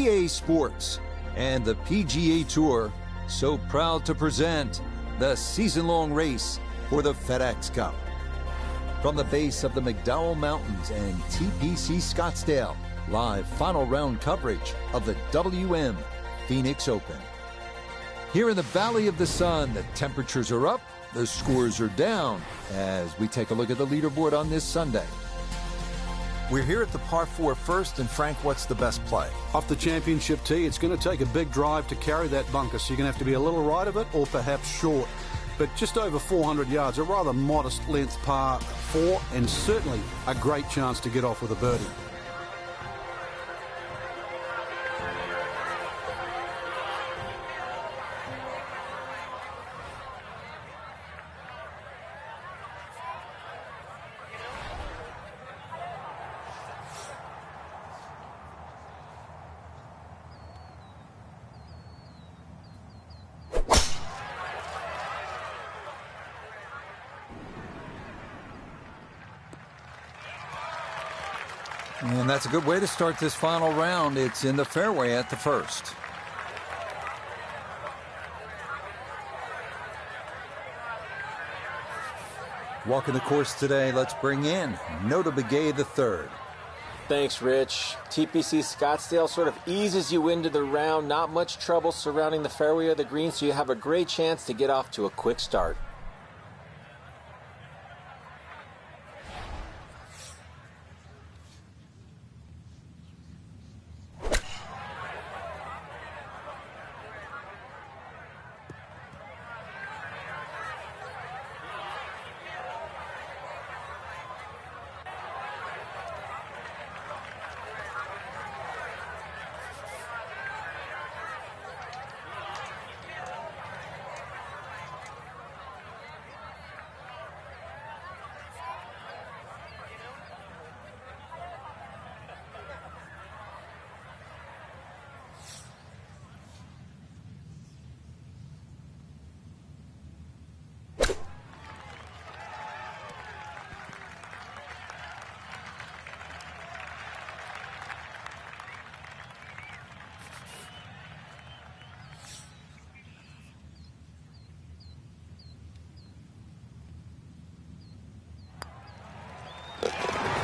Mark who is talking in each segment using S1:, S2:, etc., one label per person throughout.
S1: EA Sports and the PGA Tour so proud to present the season-long race for the FedEx Cup. From the base of the McDowell Mountains and TPC Scottsdale, live final round coverage of the WM Phoenix Open. Here in the Valley of the Sun, the temperatures are up, the scores are down, as we take a look at the leaderboard on this Sunday.
S2: We're here at the par 4 first, and Frank, what's the best play?
S3: Off the championship tee, it's going to take a big drive to carry that bunker, so you're going to have to be a little right of it or perhaps short. But just over 400 yards, a rather modest length par 4, and certainly a great chance to get off with a birdie.
S1: And that's a good way to start this final round. It's in the fairway at the first. Walking the course today, let's bring in Nota Begay III.
S4: Thanks, Rich. TPC Scottsdale sort of eases you into the round. Not much trouble surrounding the fairway or the green, so you have a great chance to get off to a quick start.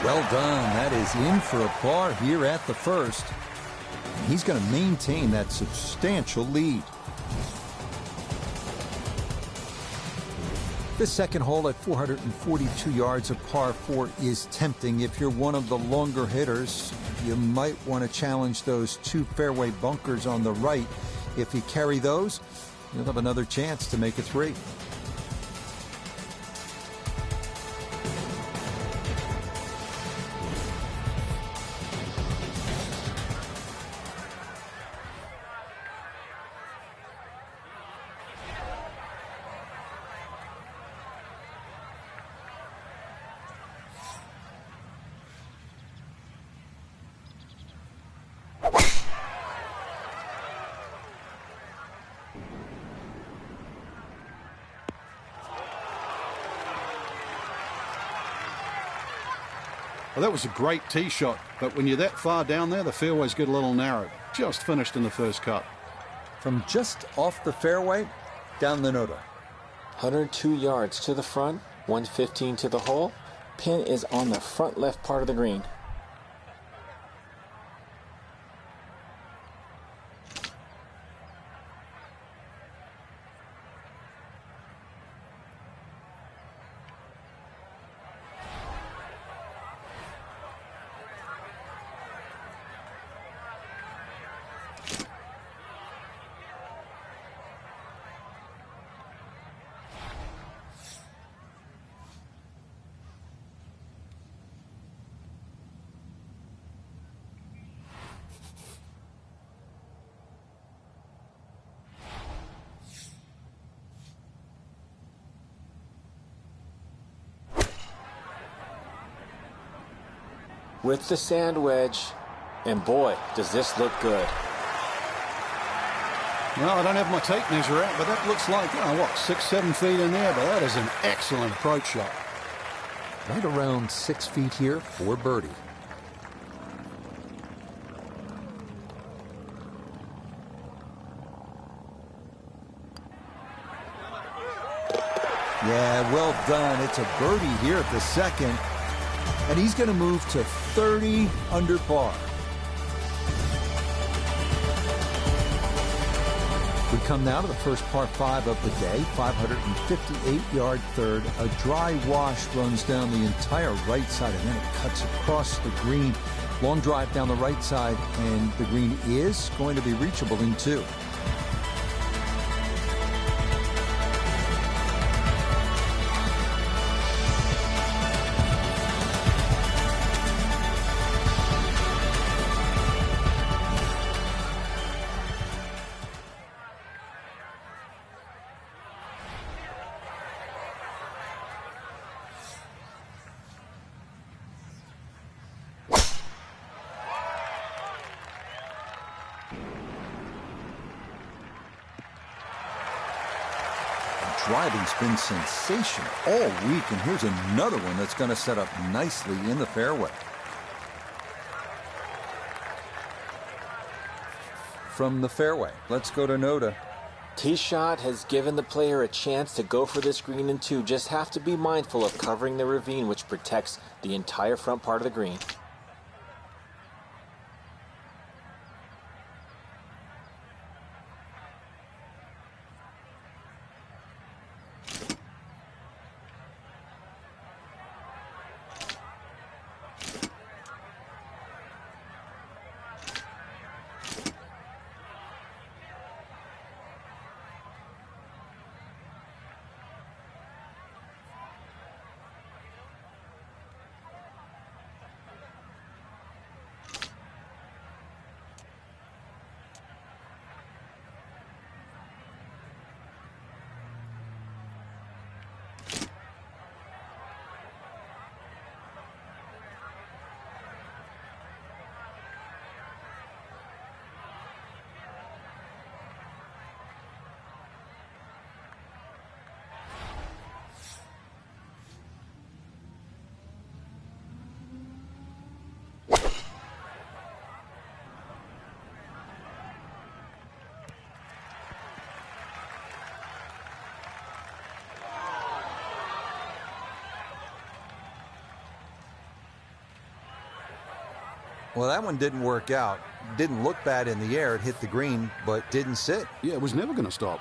S1: Well done. That is in for a par here at the first. He's going to maintain that substantial lead. The second hole at 442 yards of par 4 is tempting. If you're one of the longer hitters, you might want to challenge those 2 fairway bunkers on the right. If you carry those, you'll have another chance to make it 3.
S3: Well, that was a great tee shot, but when you're that far down there, the fairways get a little narrow. Just finished in the first cut.
S1: From just off the fairway, down the Nota.
S4: 102 yards to the front, 115 to the hole. Pin is on the front left part of the green. With the sand wedge, and boy, does this look good.
S3: Well, I don't have my tape measure out, but that looks like, 6-7 feet in there, but that is an excellent approach shot.
S1: Right around 6 feet here for birdie. Yeah, well done. It's a birdie here at the second. And he's going to move to 30 under par. We come now to the first par 5 of the day, 558-yard third. A dry wash runs down the entire right side, and then it cuts across the green. Long drive down the right side, and the green is going to be reachable in 2. Driving's been sensational all week, and here's another one that's going to set up nicely in the fairway. From the fairway, let's go to Noda.
S4: Tee shot has given the player a chance to go for this green in 2. Just have to be mindful of covering the ravine, which protects the entire front part of the green.
S2: Well, that one didn't work out. Didn't look bad in the air. It hit the green, but didn't sit.
S3: Yeah, it was never going to stop.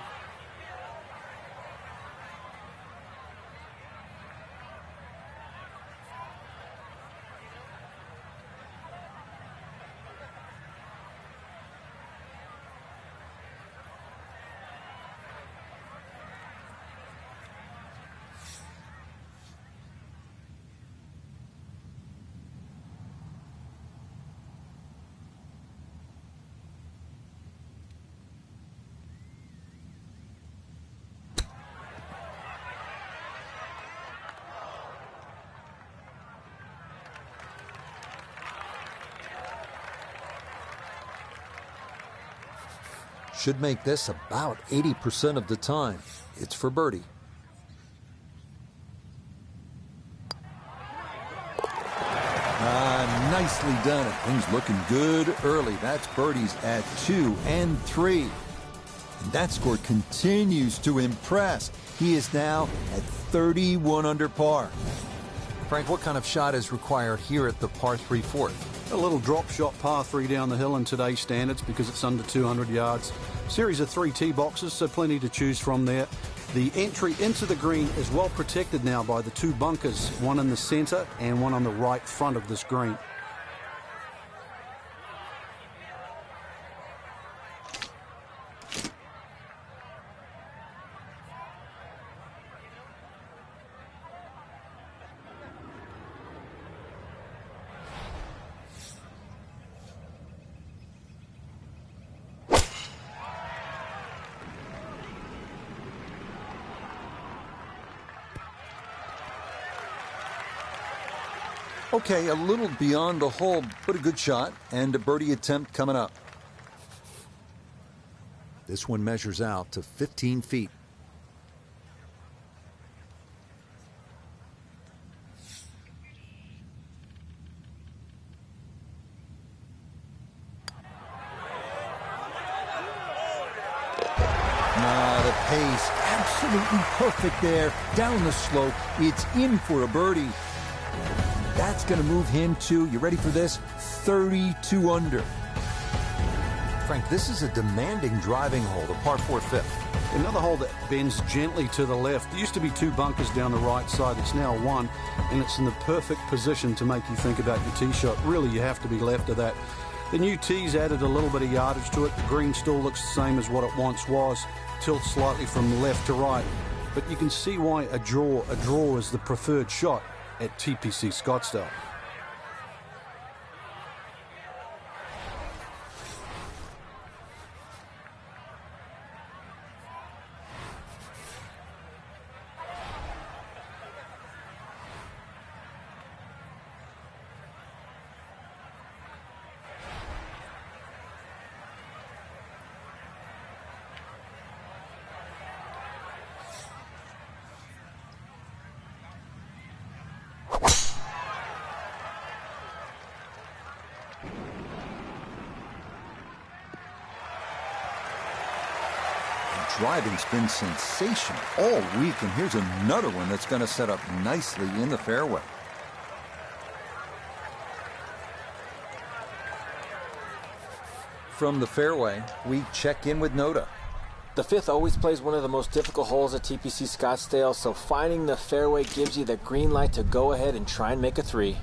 S1: Should make this about 80% of the time. It's for birdie. Nicely done. Things looking good early. That's birdies at 2 and 3. And that score continues to impress. He is now at 31 under par.
S2: Frank, what kind of shot is required here at the par 3 fourth?
S3: A little drop shot par 3 down the hill in today's standards because it's under 200 yards. Series of 3 tee boxes, so plenty to choose from there. The entry into the green is well protected now by the 2 bunkers, one in the center and one on the right front of this green.
S1: Okay, a little beyond the hole, but a good shot, and a birdie attempt coming up. This one measures out to 15 feet. The pace. Absolutely perfect there. Down the slope. It's in for a birdie. That's going to move him to, you ready for this? 32 under.
S2: Frank, this is a demanding driving hole, the par 4 fifth.
S3: Another hole that bends gently to the left. There used to be 2 bunkers down the right side. It's now 1, and it's in the perfect position to make you think about your tee shot. Really, you have to be left of that. The new tee's added a little bit of yardage to it. The green still looks the same as what it once was. Tilts slightly from left to right. But you can see why a draw is the preferred shot at TPC Scottsdale.
S1: Driving's been sensational all week, and here's another one that's going to set up nicely in the fairway. From the fairway, we check in with Noda.
S4: The 5th always plays one of the most difficult holes at TPC Scottsdale, so finding the fairway gives you the green light to go ahead and try and make a 3.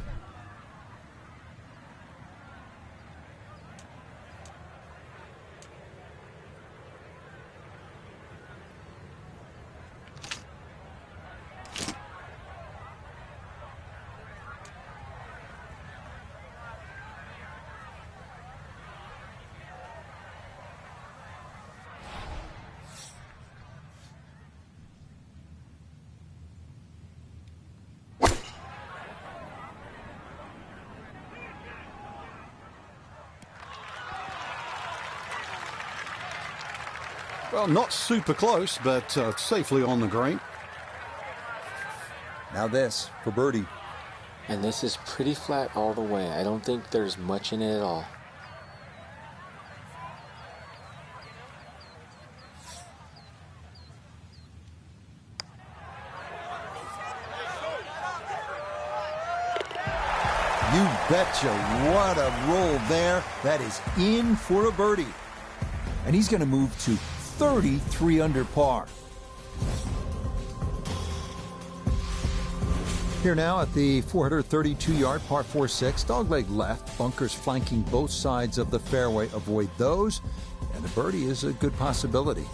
S3: Well, not super close, but safely on the green.
S1: Now this for birdie.
S4: And this is pretty flat all the way. I don't think there's much in it at all.
S1: You betcha. What a roll there. That is in for a birdie. And he's going to move to 33 under par. Here now at the 432-yard par 4-6, dogleg left, bunkers flanking both sides of the fairway. Avoid those, and a birdie is a good possibility.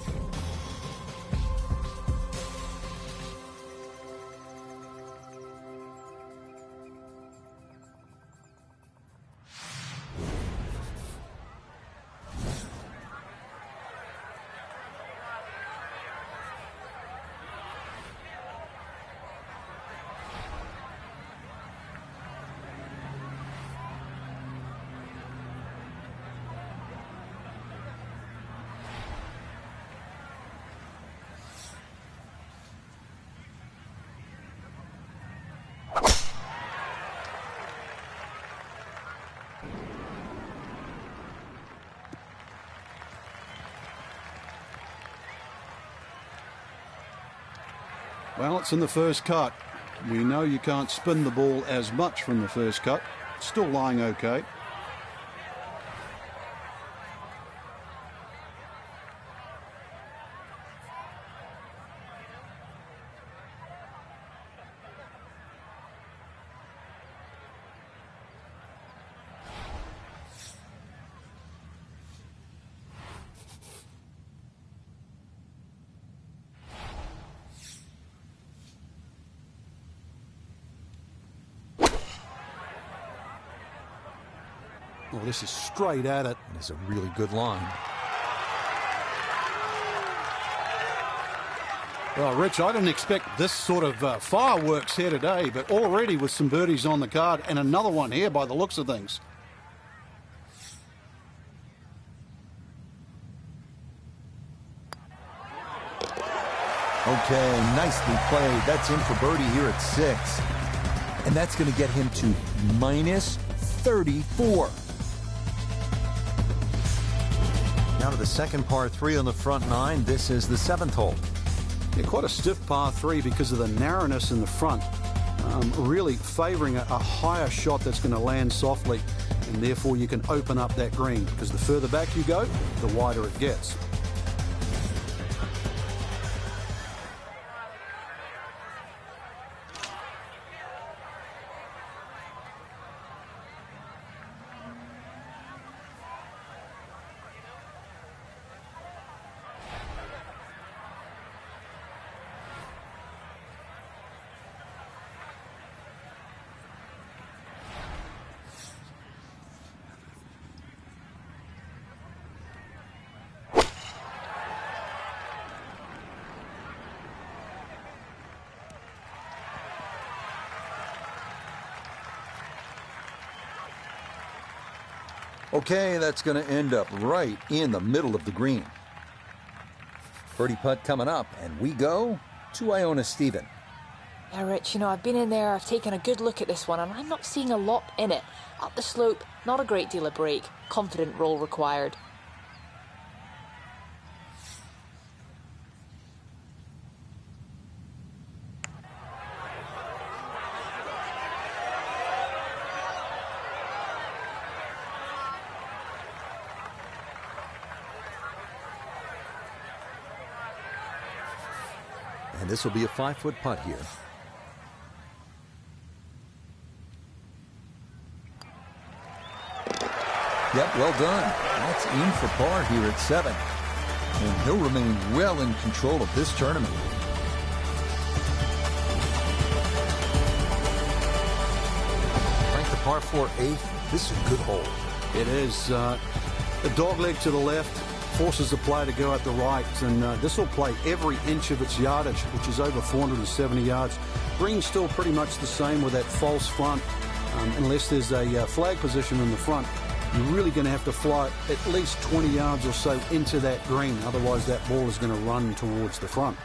S3: Well, it's in the first cut. We know you can't spin the ball as much from the first cut. Still lying okay. Oh, this is straight at it.
S2: It's a really good line.
S3: Well, Rich, I didn't expect this sort of fireworks here today, but already with some birdies on the card and another one here by the looks of things.
S1: Okay, nicely played. That's in for birdie here at 6. And that's going to get him to minus 34.
S2: Now to the second par 3 on the front 9. This is the 7th hole.
S3: Yeah, quite a stiff par 3 because of the narrowness in the front. Really favouring a higher shot that's going to land softly, and therefore you can open up that green, because the further back you go, the wider it gets.
S1: Okay, that's going to end up right in the middle of the green. Birdie putt coming up, and we go to Iona Stephen.
S5: Yeah, Rich, I've been in there, I've taken a good look at this one, and I'm not seeing a lot in it. Up the slope, not a great deal of break. Confident roll required.
S1: And this will be a 5-foot putt here. Yep, well done. That's in for par here at 7. And he'll remain well in control of this tournament.
S2: Frank, the par 4 8th. This is a good hole.
S3: It is. The dog leg to the left forces the player to go out the right, and this will play every inch of its yardage, which is over 470 yards. Green's still pretty much the same with that false front, unless there's a flag position in the front. You're really going to have to fly at least 20 yards or so into that green, otherwise that ball is going to run towards the front.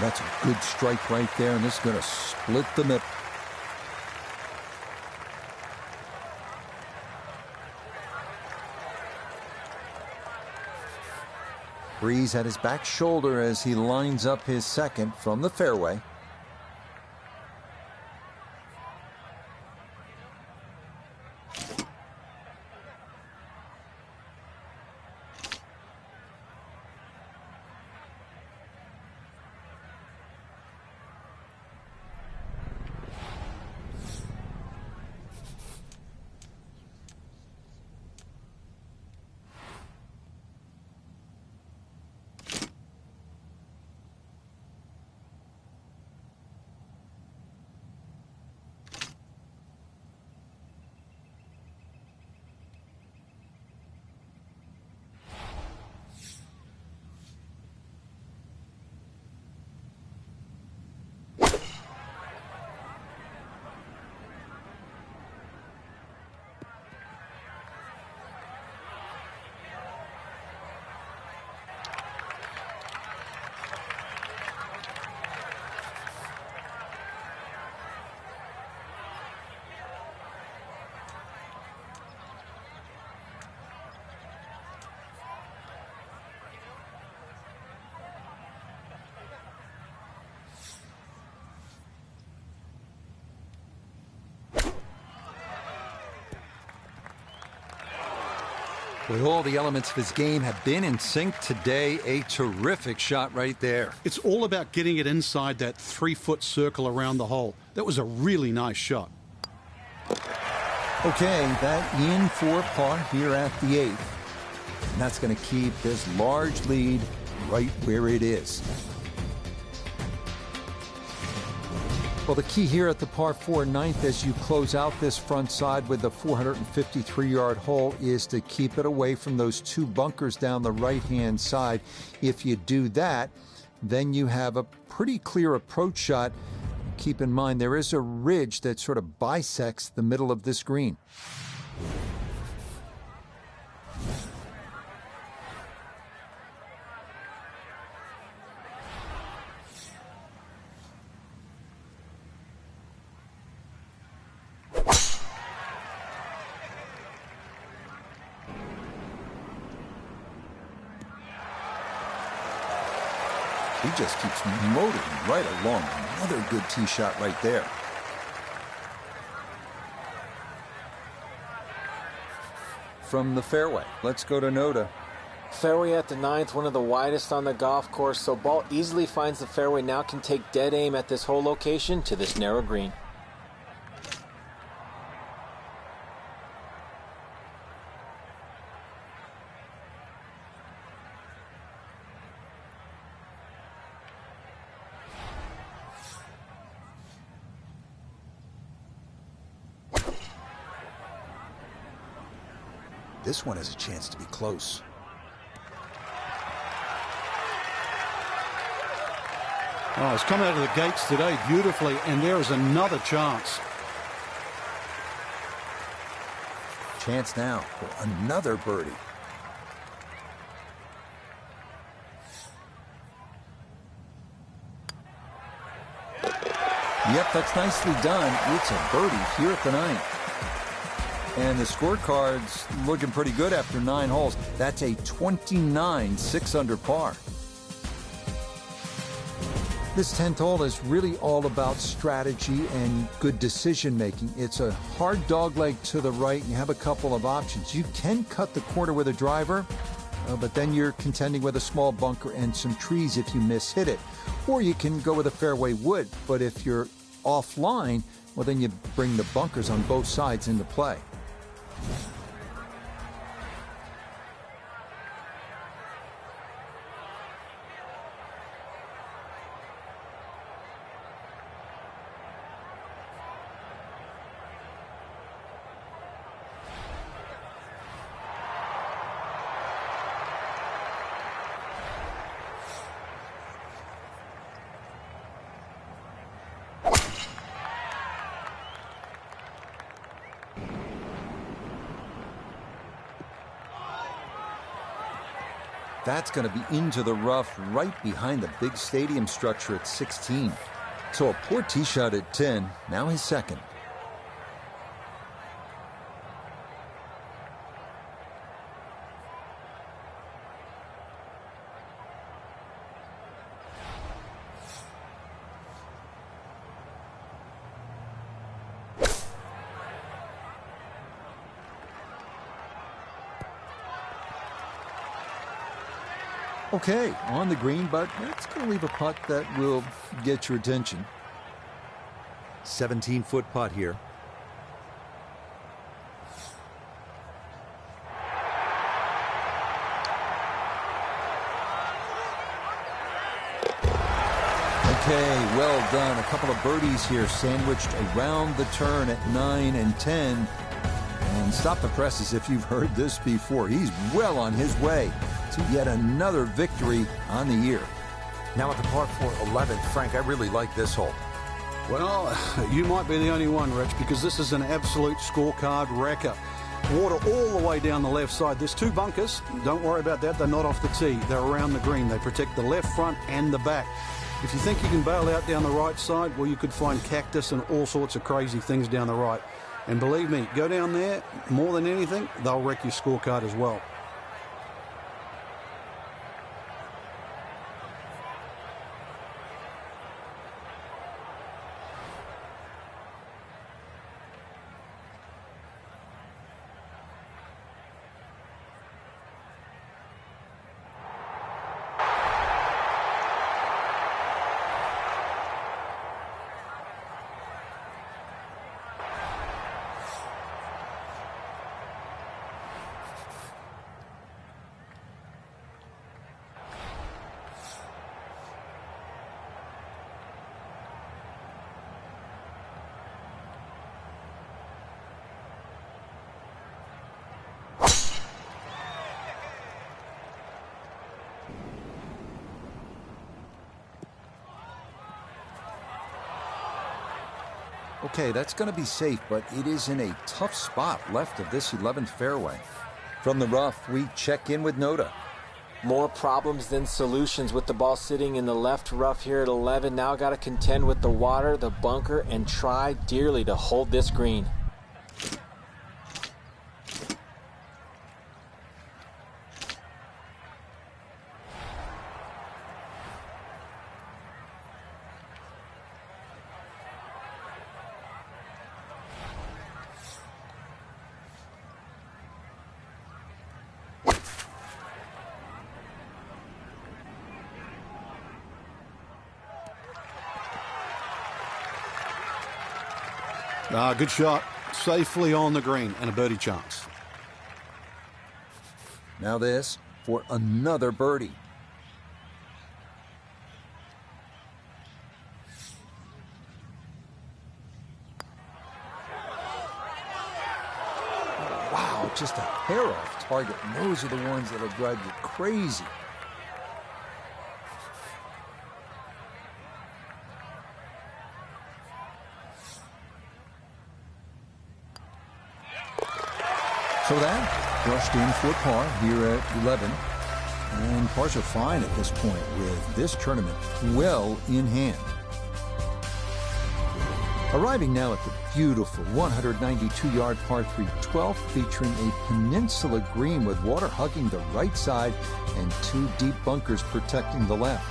S1: That's a good strike right there, and this is going to split the middle. Breeze at his back shoulder as he lines up his second from the fairway. With all the elements of his game have been in sync today, a terrific shot right there.
S3: It's all about getting it inside that 3-foot circle around the hole. That was a really nice shot.
S1: Okay, that in for par here at the 8th. And that's going to keep this large lead right where it is. Well, the key here at the par 4 ninth as you close out this front side with the 453-yard hole is to keep it away from those two bunkers down the right-hand side. If you do that, then you have a pretty clear approach shot. Keep in mind, there is a ridge that sort of bisects the middle of this green. He just keeps motoring right along. Another good tee shot right there. From the fairway, let's go to Noda.
S4: Fairway at the ninth, one of the widest on the golf course, so ball easily finds the fairway. Now can take dead aim at this whole location to this narrow green.
S1: This one has a chance to be close.
S3: Oh, it's come out of the gates today beautifully, and there is another chance.
S1: Chance now for another birdie. Yep, that's nicely done. It's a birdie here at the ninth. And the scorecard's looking pretty good after 9 holes. That's a 29 6-under par. This 10th hole is really all about strategy and good decision making. It's a hard dogleg to the right, and you have a couple of options. You can cut the corner with a driver, but then you're contending with a small bunker and some trees if you miss-hit it. Or you can go with a fairway wood, but if you're offline, well, then you bring the bunkers on both sides into play. That's going to be into the rough right behind the big stadium structure at 16. So a poor tee shot at 10, now his second. Okay, on the green, but that's going to leave a putt that will get your attention.
S2: 17-foot putt here.
S1: Okay, well done. A couple of birdies here sandwiched around the turn at 9 and 10. And stop the presses if you've heard this before. He's well on his way to yet another victory on the year.
S2: Now at the par 4 11th, Frank, I really like this hole.
S3: Well, you might be the only one, Rich, because this is an absolute scorecard wrecker. Water all the way down the left side. There's 2 bunkers. Don't worry about that. They're not off the tee. They're around the green. They protect the left front and the back. If you think you can bail out down the right side, well, you could find cactus and all sorts of crazy things down the right. And believe me, go down there, more than anything, they'll wreck your scorecard as well.
S1: Okay, that's going to be safe, but it is in a tough spot left of this 11th fairway. From the rough, we check in with Noda.
S4: More problems than solutions with the ball sitting in the left rough here at 11. Now got to contend with the water, the bunker, and try dearly to hold this green.
S3: Good shot. Safely on the green and a birdie chance.
S1: Now this for another birdie. Wow, just a hair off target. And those are the ones that'll drive you crazy. So that brushed in for par here at 11. And pars are fine at this point with this tournament well in hand. Arriving now at the beautiful 192-yard par 3 12th, featuring a peninsula green with water hugging the right side and 2 deep bunkers protecting the left.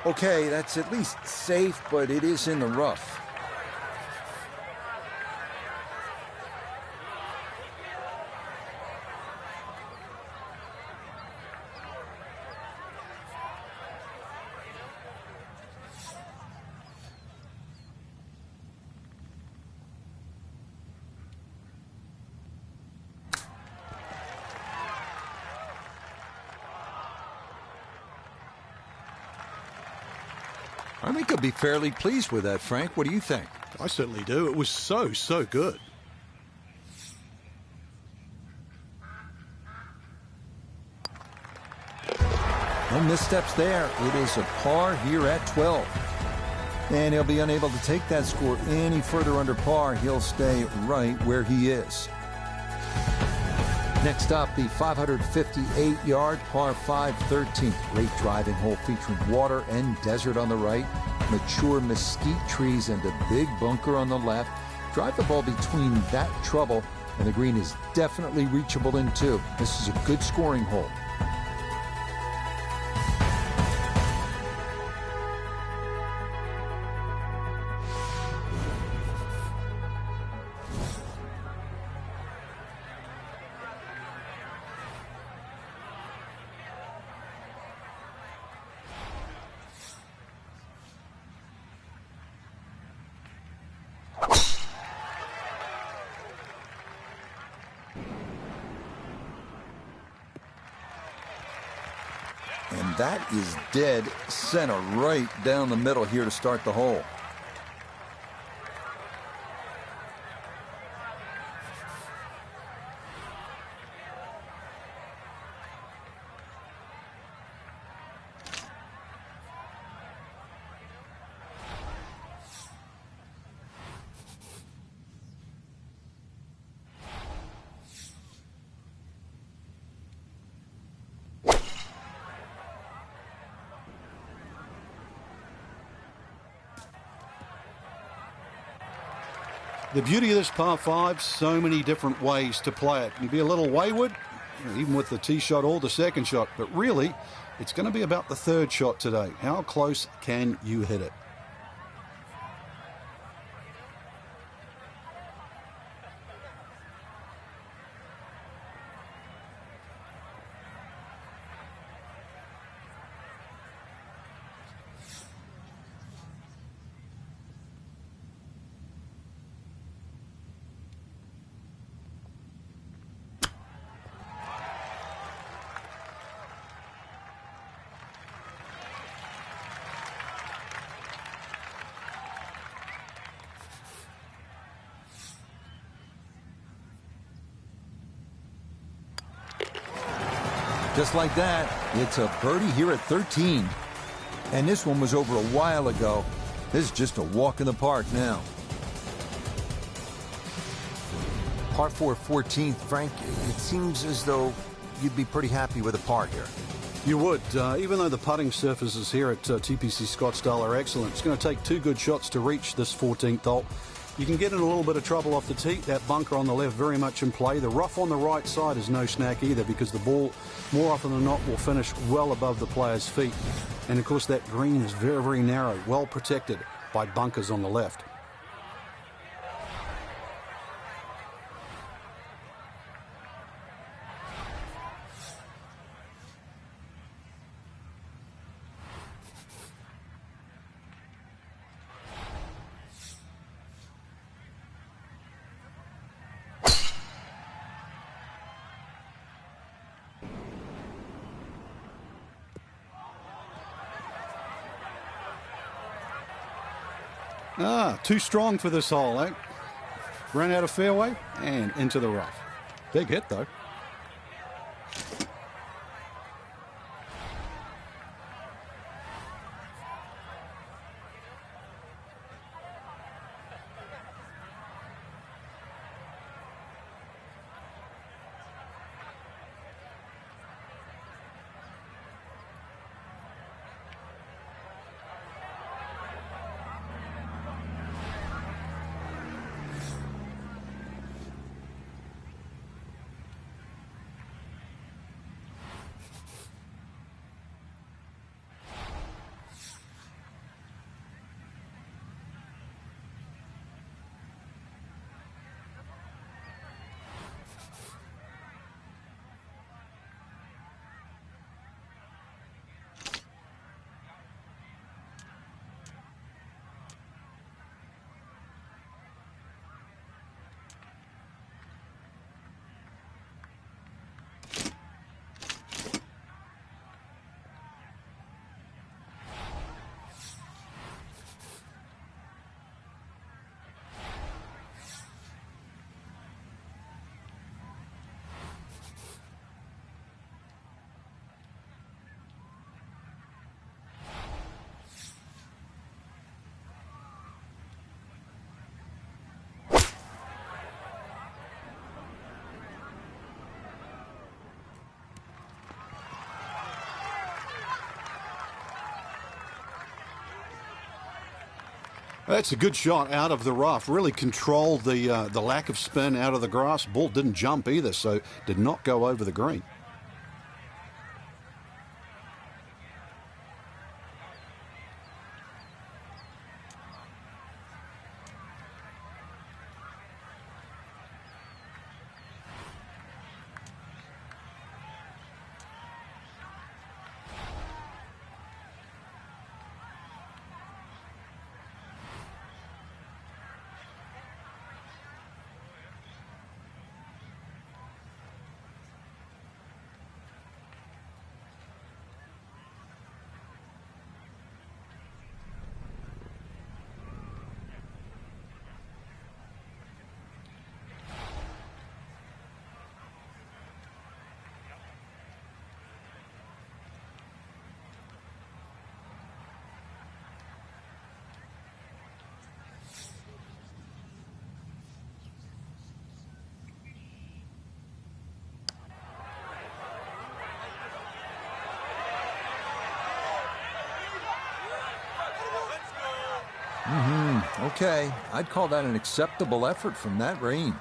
S1: Okay, that's at least safe, but it is in the rough. I think I'll be fairly pleased with that, Frank. What do you think?
S3: I certainly do. It was so good.
S1: No missteps there. It is a par here at 12. And he'll be unable to take that score any further under par. He'll stay right where he is. Next up, the 558-yard par 5 13th. Great driving hole featuring water and desert on the right, mature mesquite trees and a big bunker on the left. Drive the ball between that trouble, and the green is definitely reachable in 2. This is a good scoring hole. And that is dead center right down the middle here to start the hole.
S3: The beauty of this par 5, so many different ways to play it. You can be a little wayward, even with the tee shot or the second shot, but really, it's going to be about the third shot today. How close can you hit it?
S1: Just like that, it's a birdie here at 13. And this one was over a while ago. This is just a walk in the park now.
S2: Par 4, 14th, Frank, it seems as though you'd be pretty happy with a par here.
S3: You would, even though the putting surfaces here at TPC Scottsdale are excellent. It's going to take 2 good shots to reach this 14th hole. You can get in a little bit of trouble off the tee. That bunker on the left very much in play. The rough on the right side is no snack either, because the ball, more often than not, will finish well above the player's feet. And of course that green is very, very narrow, well protected by bunkers on the left. Too strong for this hole, eh? Ran out of fairway and into the rough. Big hit, though. That's a good shot out of the rough. Really controlled the lack of spin out of the grass. Ball didn't jump either, so did not go over the green.
S1: Okay, I'd call that an acceptable effort from that range.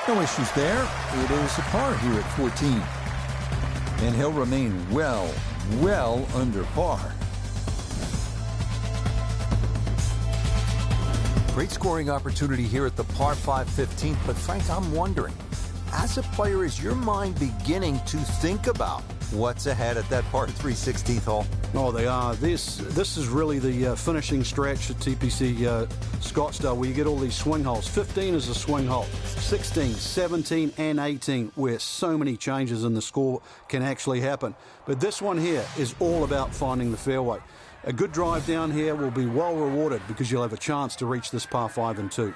S1: No issues there. It is a par here at 14. And he'll remain well under par.
S2: Great scoring opportunity here at the par 5 15th, but Frank, I'm wondering, as a player, is your mind beginning to think about what's ahead at that par 3 16th hole?
S3: Oh, they are. This is really the finishing stretch at TPC Scottsdale, where you get all these swing holes. 15 is a swing hole. 16, 17, and 18, where so many changes in the score can actually happen. But this one here is all about finding the fairway. A good drive down here will be well rewarded because you'll have a chance to reach this par 5 and 2.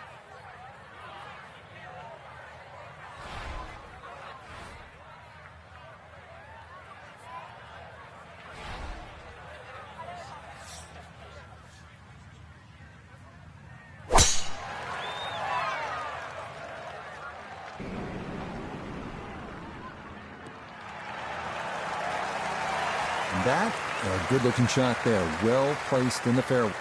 S1: that, a good-looking shot there. Well placed in the fairway.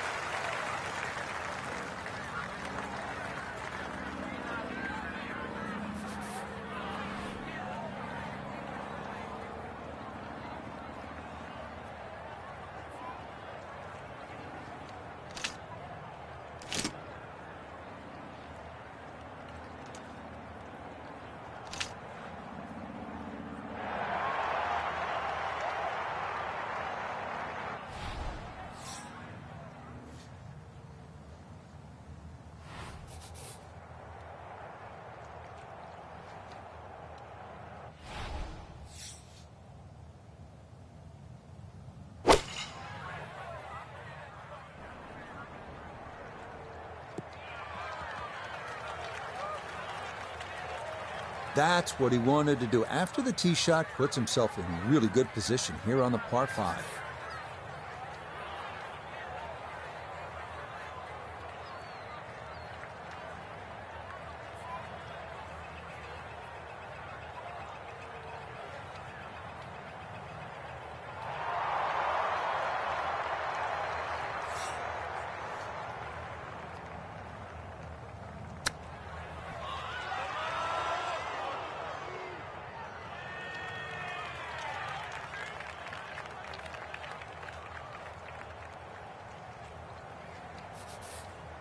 S1: That's what he wanted to do. After the tee shot, puts himself in really good position here on the par 5.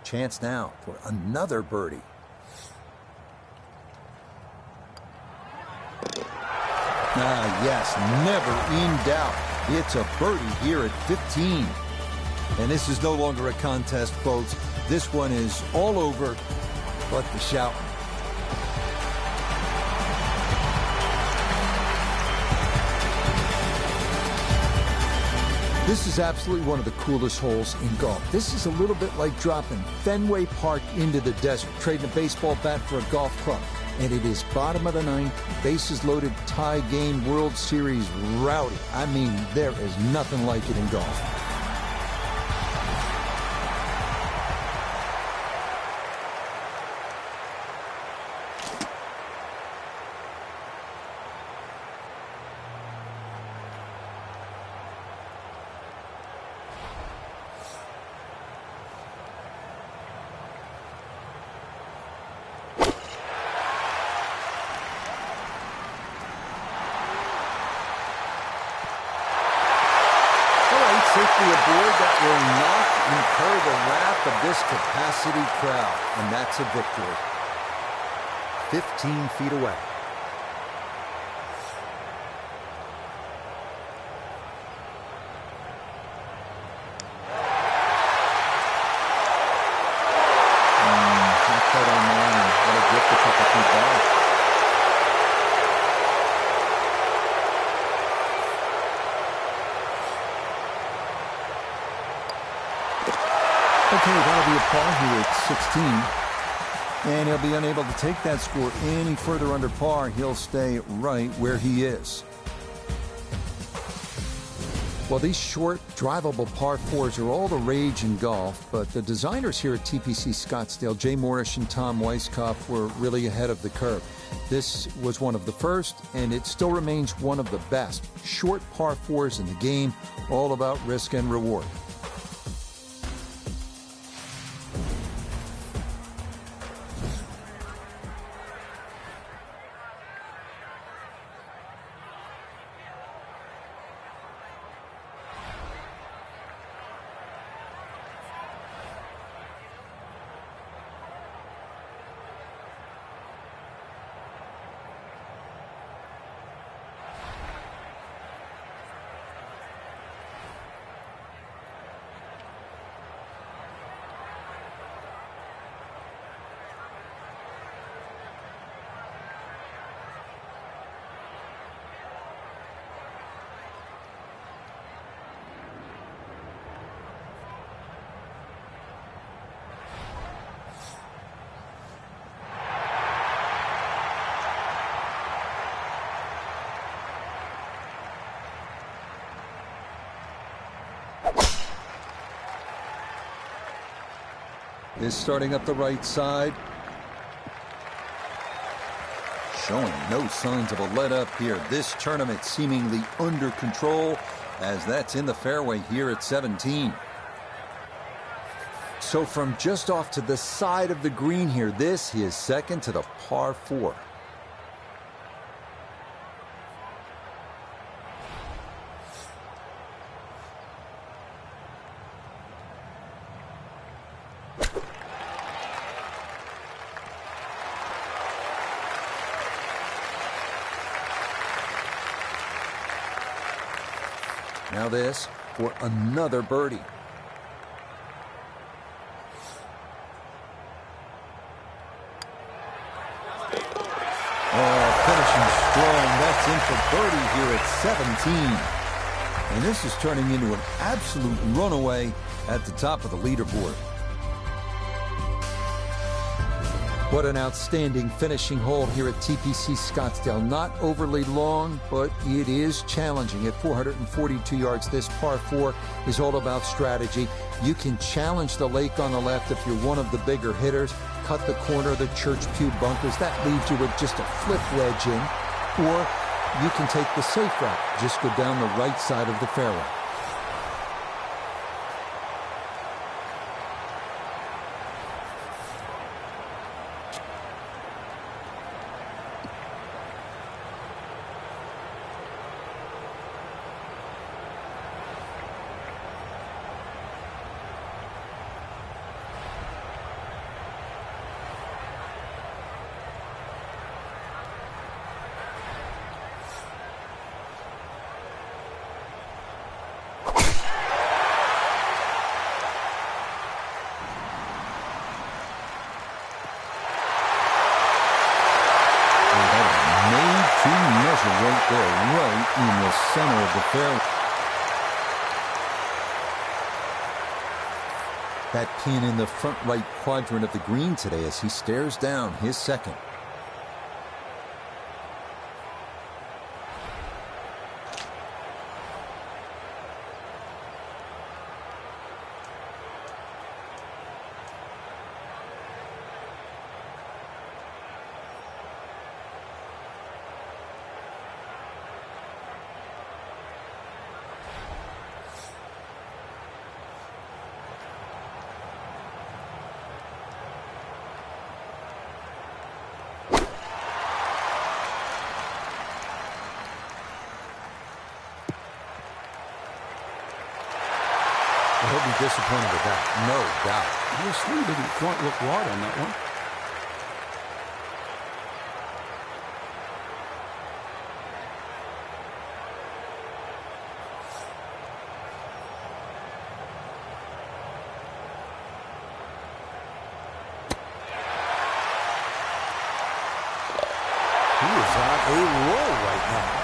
S1: Chance now for another birdie. Yes, never in doubt. It's a birdie here at 15. And this is no longer a contest, folks. This one is all over but the shouting. This is absolutely one of the coolest holes in golf. This is a little bit like dropping Fenway Park into the desert, trading a baseball bat for a golf club. And it is bottom of the ninth, bases loaded, tie game, World Series rowdy. I mean, there is nothing like it in golf. Safely aboard, that will not incur the wrath of this capacity crowd, and that's a victory. 15 feet away. Not quite on line. What a drift a couple feet back. Okay, that'll be a par here at 16. And he'll be unable to take that score any further under par. He'll stay right where he is. Well, these short, drivable par 4s are all the rage in golf, but the designers here at TPC Scottsdale, Jay Morrish and Tom Weiskopf, were really ahead of the curve. This was one of the first, and it still remains one of the best. Short par 4s in the game, all about risk and reward. Is starting up the right side. Showing no signs of a let up here. This tournament seemingly under control. as that's in the fairway here at 17. So from just off to the side of the green here, this is second to the par 4. Now this for another birdie. Oh, finishing strong. That's in for birdie here at 17. And this is turning into an absolute runaway at the top of the leaderboard. What an outstanding finishing hole here at TPC Scottsdale. Not overly long, but it is challenging. At 442 yards, this par 4 is all about strategy. You can challenge the lake on the left if you're one of the bigger hitters. Cut the corner of the Church Pew bunkers. That leaves you with just a flip wedge in. Or you can take the safe route. Just go down the right side of the fairway. Right there, right in the center of the fairway. That pin in the front right quadrant of the green today as he stares down his second. He'll be disappointed with that, no doubt.
S3: The swing didn't quite look right on that one.
S2: He is on a roll right now.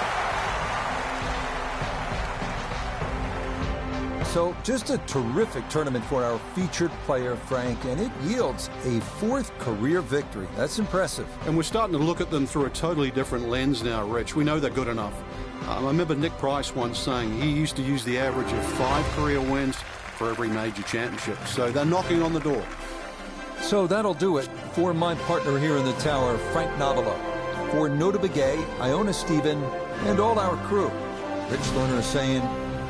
S1: So just a terrific tournament for our featured player, Frank, and it yields a 4th career victory. That's impressive.
S3: And we're starting to look at them through a totally different lens now, Rich. We know they're good enough. I remember Nick Price once saying he used to use the average of 5 career wins for every major championship. So they're knocking on the door.
S1: So that'll do it for my partner here in the tower, Frank Navalo. For Nota Begay, Iona Stephen, and all our crew, Rich Lerner is saying,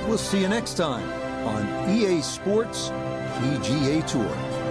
S1: we'll see you next time on EA Sports PGA Tour.